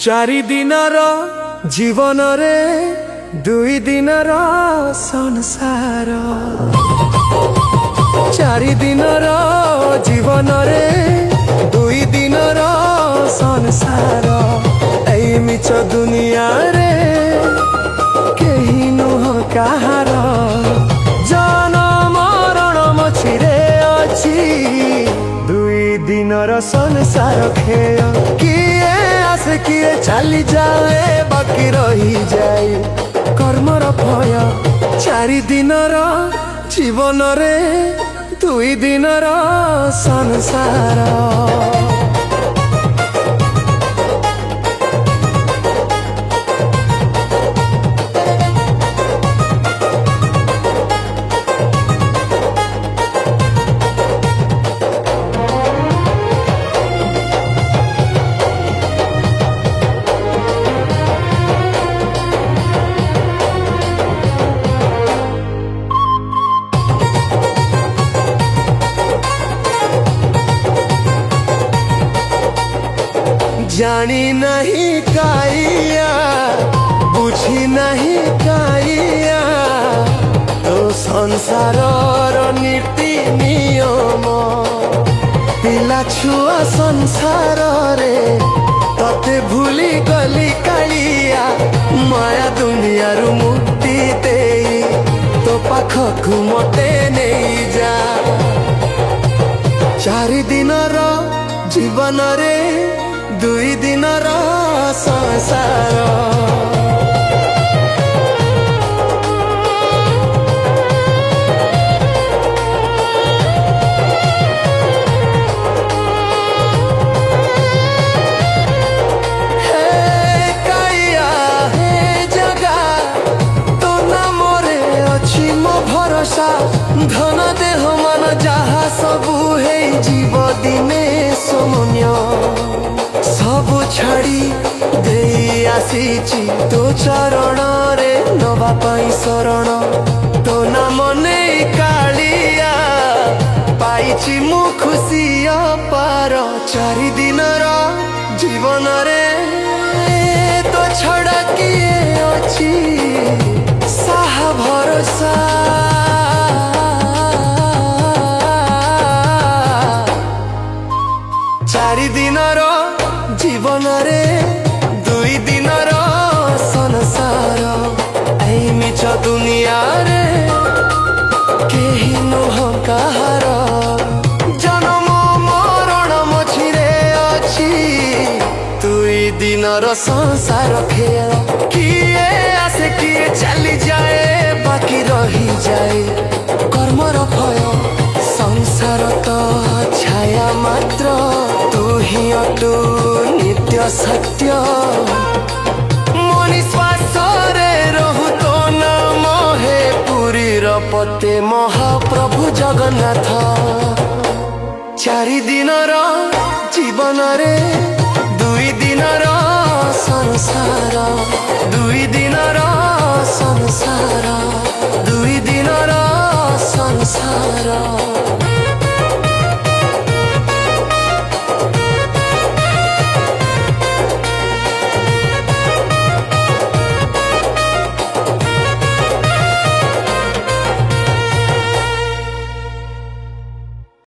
चारि दिनर जीवन रे दुई दिनर संसार। चारि दिनर जीवन रे दुई दिनर संसार। एई मिछ दुनिया रे केही नुह काहार। जन्म मरण मछिरे अछि दुई दिनर संसार खेय। किए आसे किए चली जाए बाकी रही जाए कर्मर भय। चारि दिनर जीवन रे दुई दिनर संसार। जानी नहीं काइया बुझी नहीं काइया तो संसार नीति नियम। पिला छुआ संसार रे तते भूली गली कालिया। माया दुनिया रु मुक्ति दे तो पाखकु मते नहीं जा। चारि दिनर जीवन रे दुई दिनर संसार। धन देह मन जहा सबु हे जीव दिने सोन्य। सबु छाड़ी दे आसीची तो चरण रे नवा पाई शरण। तो नाम नहीं कालिया पाइची मु खुशी अपार। चारि दिनर जीवन रे तो छड़ा किए अछि साहा भरोसा। चारि दिनर जीवन रे दुई दिनर संसार। एई मिछ दुनिया रे केही नुह काहार। जन्म मरण मझिरे अछि दुई दिनर संसार खेल। किए आसे किए चली जाए बाकी रही जाए कर्मर भय। संसार तो छाया मात्र तू ही अटू नित्य सत्य। मनीश्वास रे रहु तो नाम हे पुरीर पते महाप्रभु जगन्नाथ। चारि दिनर जीवन रे दुई दिनर संसार। दुई दिनर संसार दुई दिनर संसार।